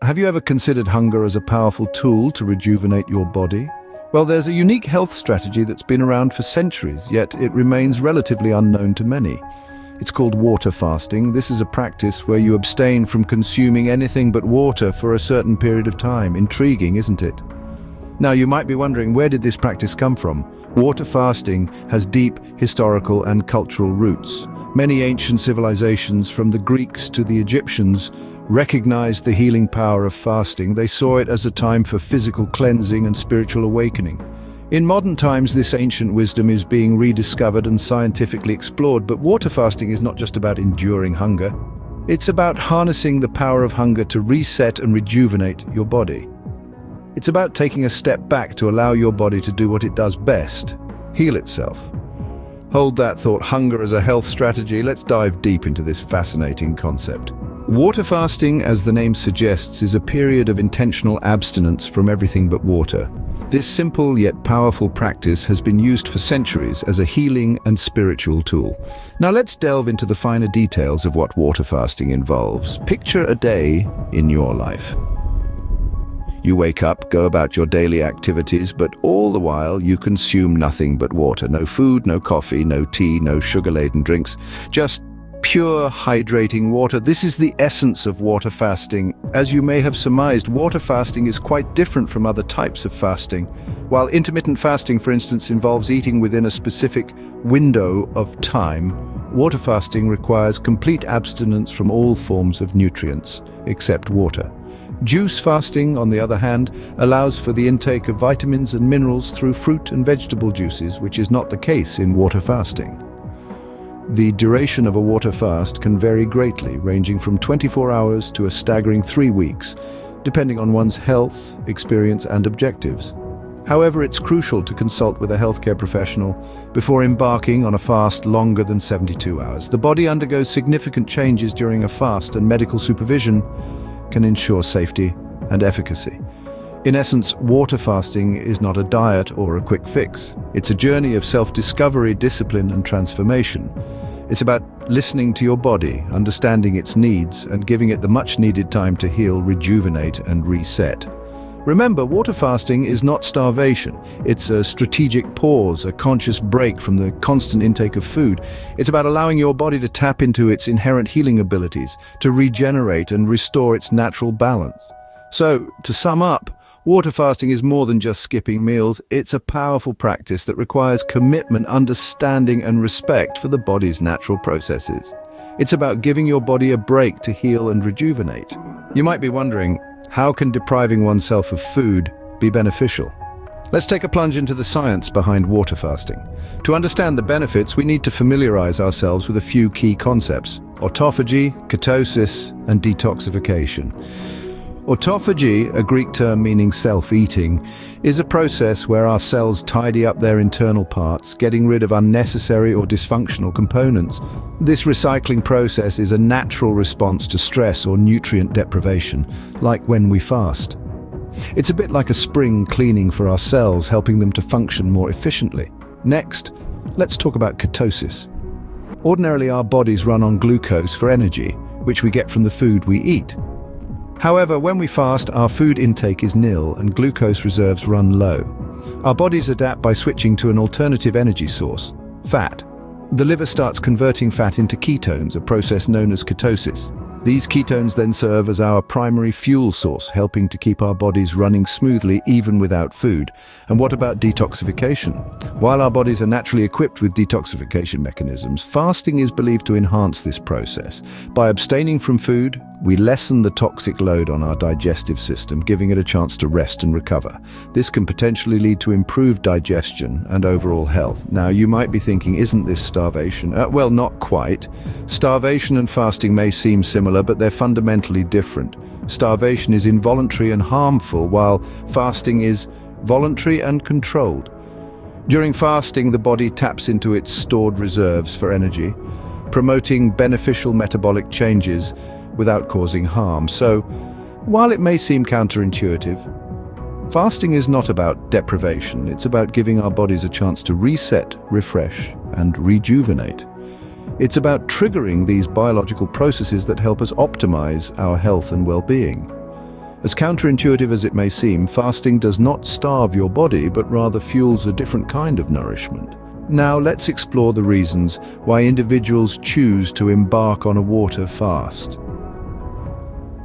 have you ever considered hunger as a powerful tool to rejuvenate your body? Well, there's a unique health strategy that's been around for centuries, yet it remains relatively unknown to many. It's called water fasting. This is a practice where you abstain from consuming anything but water for a certain period of time. Intriguing, isn't it? Now, you might be wondering, where did this practice come from? Water fasting has deep historical and cultural roots. Many ancient civilizations, from the Greeks to the Egyptians, recognized the healing power of fasting. They saw it as a time for physical cleansing and spiritual awakening. In modern times, this ancient wisdom is being rediscovered and scientifically explored, but water fasting is not just about enduring hunger. It's about harnessing the power of hunger to reset and rejuvenate your body. It's about taking a step back to allow your body to do what it does best: heal itself. Hold that thought. Hunger as a health strategy. Let's dive deep into this fascinating concept. Water fasting, as the name suggests, is a period of intentional abstinence from everything but water. This simple yet powerful practice has been used for centuries as a healing and spiritual tool. Now let's delve into the finer details of what water fasting involves. Picture a day in your life. You wake up, go about your daily activities, but all the while you consume nothing but water. No food, no coffee, no tea, no sugar-laden drinks, just pure hydrating water. This is the essence of water fasting. As you may have surmised, water fasting is quite different from other types of fasting. While intermittent fasting, for instance, involves eating within a specific window of time, water fasting requires complete abstinence from all forms of nutrients, except water. Juice fasting, on the other hand, allows for the intake of vitamins and minerals through fruit and vegetable juices, which is not the case in water fasting. The duration of a water fast can vary greatly, ranging from 24 hours to a staggering 3 weeks, depending on one's health, experience, and objectives. However, it's crucial to consult with a healthcare professional before embarking on a fast longer than 72 hours. The body undergoes significant changes during a fast, and medical supervision can ensure safety and efficacy. In essence, water fasting is not a diet or a quick fix. It's a journey of self-discovery, discipline, and transformation. It's about listening to your body, understanding its needs, and giving it the much-needed time to heal, rejuvenate, and reset. Remember, water fasting is not starvation. It's a strategic pause, a conscious break from the constant intake of food. It's about allowing your body to tap into its inherent healing abilities, to regenerate and restore its natural balance. So, to sum up, water fasting is more than just skipping meals. It's a powerful practice that requires commitment, understanding, and respect for the body's natural processes. It's about giving your body a break to heal and rejuvenate. You might be wondering, how can depriving oneself of food be beneficial? Let's take a plunge into the science behind water fasting. To understand the benefits, we need to familiarize ourselves with a few key concepts: autophagy, ketosis, and detoxification. Autophagy, a Greek term meaning self-eating, is a process where our cells tidy up their internal parts, getting rid of unnecessary or dysfunctional components. This recycling process is a natural response to stress or nutrient deprivation, like when we fast. It's a bit like a spring cleaning for our cells, helping them to function more efficiently. Next, let's talk about ketosis. Ordinarily, our bodies run on glucose for energy, which we get from the food we eat. However, when we fast, our food intake is nil and glucose reserves run low. Our bodies adapt by switching to an alternative energy source: fat. The liver starts converting fat into ketones, a process known as ketosis. These ketones then serve as our primary fuel source, helping to keep our bodies running smoothly even without food. And what about detoxification? While our bodies are naturally equipped with detoxification mechanisms, fasting is believed to enhance this process. By abstaining from food, we lessen the toxic load on our digestive system, giving it a chance to rest and recover. This can potentially lead to improved digestion and overall health. Now, you might be thinking, isn't this starvation? Well, not quite. Starvation and fasting may seem similar, but they're fundamentally different. Starvation is involuntary and harmful, while fasting is voluntary and controlled. During fasting, the body taps into its stored reserves for energy, promoting beneficial metabolic changes without causing harm. So, while it may seem counterintuitive, fasting is not about deprivation. It's about giving our bodies a chance to reset, refresh, and rejuvenate. It's about triggering these biological processes that help us optimize our health and well-being. As counterintuitive as it may seem, fasting does not starve your body, but rather fuels a different kind of nourishment. Now let's explore the reasons why individuals choose to embark on a water fast.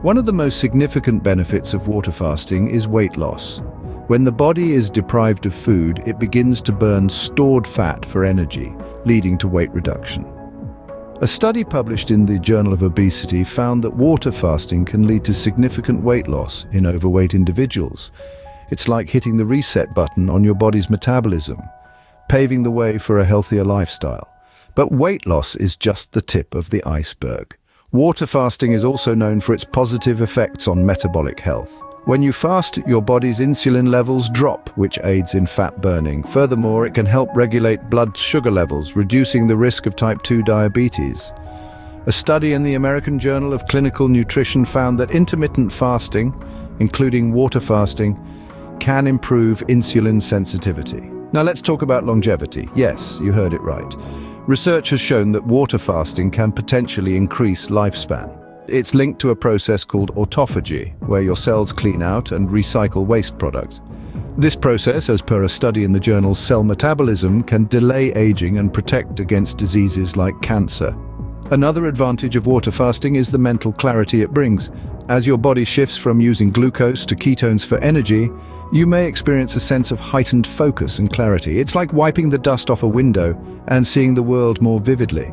One of the most significant benefits of water fasting is weight loss. When the body is deprived of food, it begins to burn stored fat for energy, leading to weight reduction. A study published in the Journal of Obesity found that water fasting can lead to significant weight loss in overweight individuals. It's like hitting the reset button on your body's metabolism, paving the way for a healthier lifestyle. But weight loss is just the tip of the iceberg. Water fasting is also known for its positive effects on metabolic health. When you fast, your body's insulin levels drop, which aids in fat burning. Furthermore, it can help regulate blood sugar levels, reducing the risk of type 2 diabetes. A study in the American Journal of Clinical Nutrition found that intermittent fasting, including water fasting, can improve insulin sensitivity. Now let's talk about longevity. Yes, you heard it right. Research has shown that water fasting can potentially increase lifespan. It's linked to a process called autophagy, where your cells clean out and recycle waste products. This process, as per a study in the journal Cell Metabolism, can delay aging and protect against diseases like cancer. Another advantage of water fasting is the mental clarity it brings. As your body shifts from using glucose to ketones for energy, you may experience a sense of heightened focus and clarity. It's like wiping the dust off a window and seeing the world more vividly.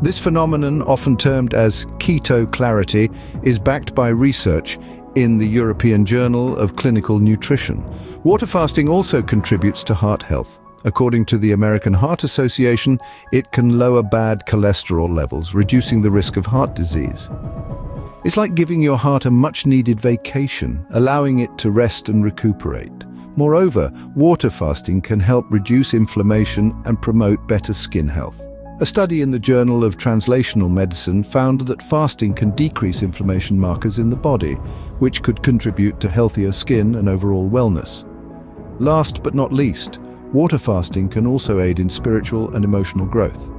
This phenomenon, often termed as keto clarity, is backed by research in the European Journal of Clinical Nutrition. Water fasting also contributes to heart health. According to the American Heart Association, it can lower bad cholesterol levels, reducing the risk of heart disease. It's like giving your heart a much-needed vacation, allowing it to rest and recuperate. Moreover, water fasting can help reduce inflammation and promote better skin health. A study in the Journal of Translational Medicine found that fasting can decrease inflammation markers in the body, which could contribute to healthier skin and overall wellness. Last but not least, water fasting can also aid in spiritual and emotional growth.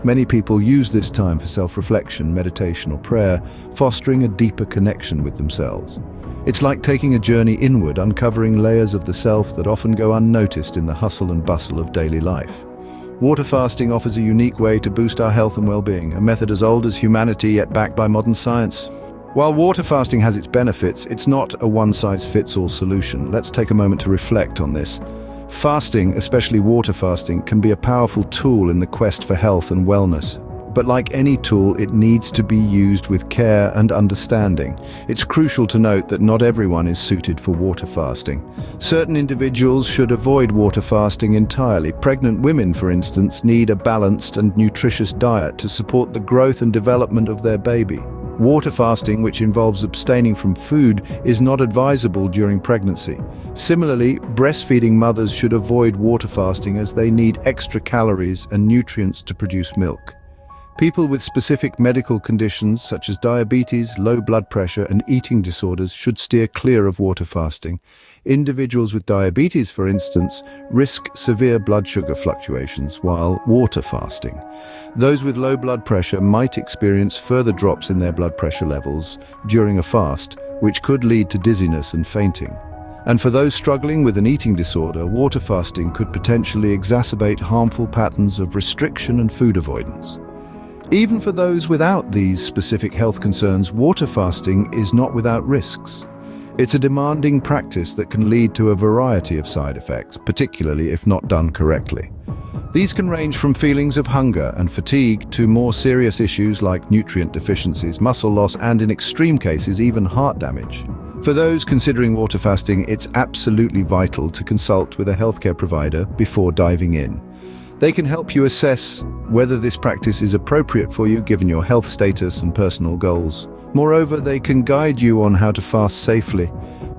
Many people use this time for self-reflection, meditation, or prayer, fostering a deeper connection with themselves. It's like taking a journey inward, uncovering layers of the self that often go unnoticed in the hustle and bustle of daily life. Water fasting offers a unique way to boost our health and well-being, a method as old as humanity yet backed by modern science. While water fasting has its benefits, it's not a one-size-fits-all solution. Let's take a moment to reflect on this. Fasting, especially water fasting, can be a powerful tool in the quest for health and wellness. But like any tool, it needs to be used with care and understanding. It's crucial to note that not everyone is suited for water fasting. Certain individuals should avoid water fasting entirely. Pregnant women, for instance, need a balanced and nutritious diet to support the growth and development of their baby. Water fasting, which involves abstaining from food, is not advisable during pregnancy. Similarly, breastfeeding mothers should avoid water fasting as they need extra calories and nutrients to produce milk. People with specific medical conditions such as diabetes, low blood pressure, and eating disorders should steer clear of water fasting. Individuals with diabetes, for instance, risk severe blood sugar fluctuations while water fasting. Those with low blood pressure might experience further drops in their blood pressure levels during a fast, which could lead to dizziness and fainting. And for those struggling with an eating disorder, water fasting could potentially exacerbate harmful patterns of restriction and food avoidance. Even for those without these specific health concerns, water fasting is not without risks. It's a demanding practice that can lead to a variety of side effects, particularly if not done correctly. These can range from feelings of hunger and fatigue to more serious issues like nutrient deficiencies, muscle loss, and in extreme cases, even heart damage. For those considering water fasting, it's absolutely vital to consult with a healthcare provider before diving in. They can help you assess whether this practice is appropriate for you given your health status and personal goals. Moreover, they can guide you on how to fast safely,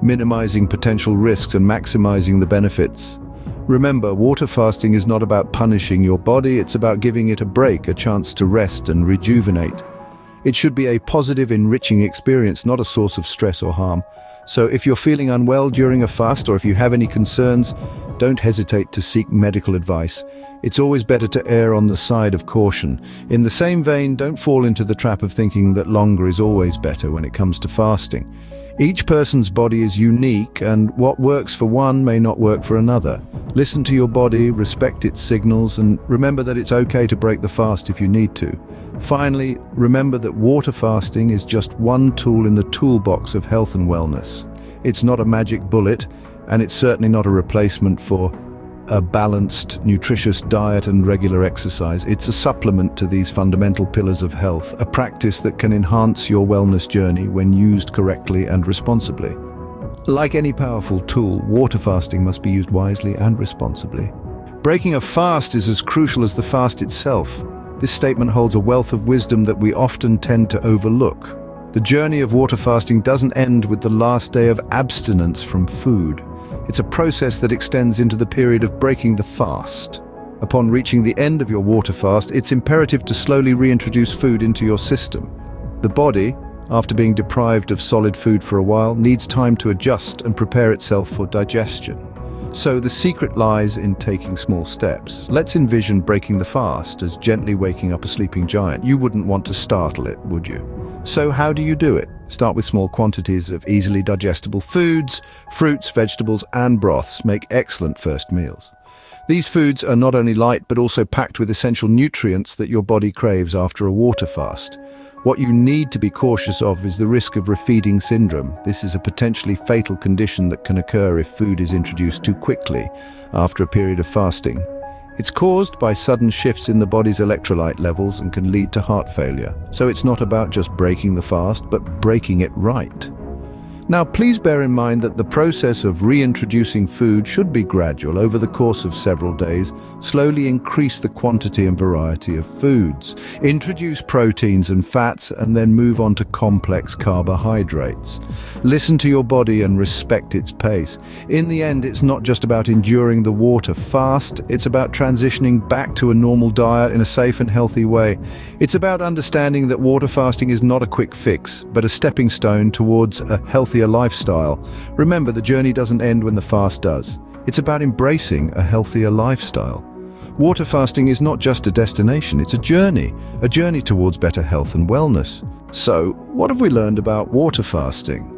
minimizing potential risks and maximizing the benefits. Remember, water fasting is not about punishing your body, it's about giving it a break, a chance to rest and rejuvenate. It should be a positive, enriching experience, not a source of stress or harm. So if you're feeling unwell during a fast or if you have any concerns, don't hesitate to seek medical advice. It's always better to err on the side of caution. In the same vein, don't fall into the trap of thinking that longer is always better when it comes to fasting. Each person's body is unique, and what works for one may not work for another. Listen to your body, respect its signals, and remember that it's okay to break the fast if you need to. Finally, remember that water fasting is just one tool in the toolbox of health and wellness. It's not a magic bullet, and it's certainly not a replacement for a balanced, nutritious diet and regular exercise. It's a supplement to these fundamental pillars of health, a practice that can enhance your wellness journey when used correctly and responsibly. Like any powerful tool, water fasting must be used wisely and responsibly. Breaking a fast is as crucial as the fast itself. This statement holds a wealth of wisdom that we often tend to overlook. The journey of water fasting doesn't end with the last day of abstinence from food. It's a process that extends into the period of breaking the fast. Upon reaching the end of your water fast, it's imperative to slowly reintroduce food into your system. The body, after being deprived of solid food for a while, needs time to adjust and prepare itself for digestion. So the secret lies in taking small steps. Let's envision breaking the fast as gently waking up a sleeping giant. You wouldn't want to startle it, would you? So how do you do it? Start with small quantities of easily digestible foods. Fruits, vegetables, and broths make excellent first meals. These foods are not only light but also packed with essential nutrients that your body craves after a water fast. What you need to be cautious of is the risk of refeeding syndrome. This is a potentially fatal condition that can occur if food is introduced too quickly after a period of fasting. It's caused by sudden shifts in the body's electrolyte levels and can lead to heart failure. So it's not about just breaking the fast, but breaking it right. Now, please bear in mind that the process of reintroducing food should be gradual. Over the course of several days, slowly increase the quantity and variety of foods. Introduce proteins and fats, and then move on to complex carbohydrates. Listen to your body and respect its pace. In the end, it's not just about enduring the water fast, it's about transitioning back to a normal diet in a safe and healthy way. It's about understanding that water fasting is not a quick fix, but a stepping stone towards a healthier lifestyle. Remember, the journey doesn't end when the fast does. It's about embracing a healthier lifestyle. Water fasting is not just a destination, it's a journey towards better health and wellness. So, what have we learned about water fasting?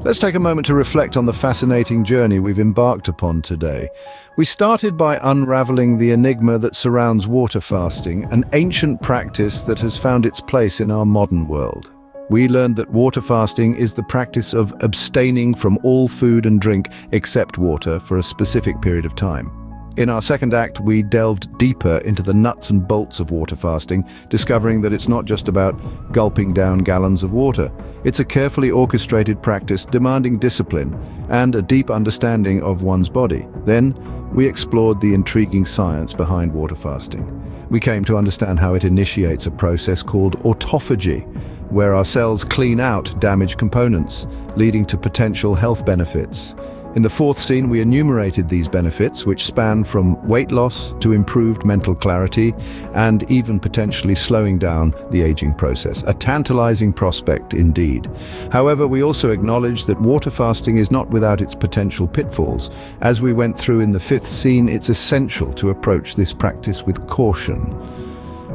Let's take a moment to reflect on the fascinating journey we've embarked upon today. We started by unraveling the enigma that surrounds water fasting, an ancient practice that has found its place in our modern world. We learned that water fasting is the practice of abstaining from all food and drink except water for a specific period of time. In our second act, we delved deeper into the nuts and bolts of water fasting, discovering that it's not just about gulping down gallons of water. It's a carefully orchestrated practice demanding discipline and a deep understanding of one's body. Then, we explored the intriguing science behind water fasting. We came to understand how it initiates a process called autophagy, where our cells clean out damaged components, leading to potential health benefits. In the fourth scene, we enumerated these benefits, which span from weight loss to improved mental clarity and even potentially slowing down the aging process. A tantalizing prospect indeed. However, we also acknowledged that water fasting is not without its potential pitfalls. As we went through in the fifth scene, it's essential to approach this practice with caution,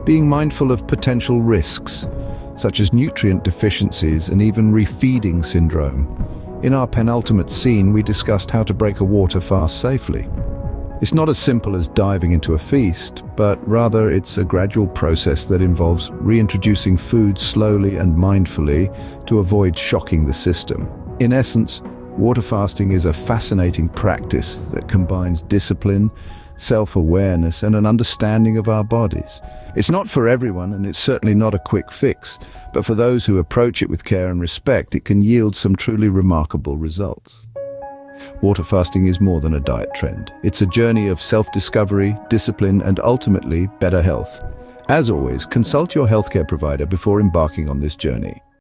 being mindful of potential risks, such as nutrient deficiencies and even refeeding syndrome. In our penultimate scene, we discussed how to break a water fast safely. It's not as simple as diving into a feast, but rather it's a gradual process that involves reintroducing food slowly and mindfully to avoid shocking the system. In essence, water fasting is a fascinating practice that combines discipline, self-awareness, and an understanding of our bodies. It's not for everyone, and it's certainly not a quick fix, but for those who approach it with care and respect, it can yield some truly remarkable results. Water fasting is more than a diet trend. It's a journey of self-discovery, discipline, and ultimately better health. As always, consult your healthcare provider before embarking on this journey.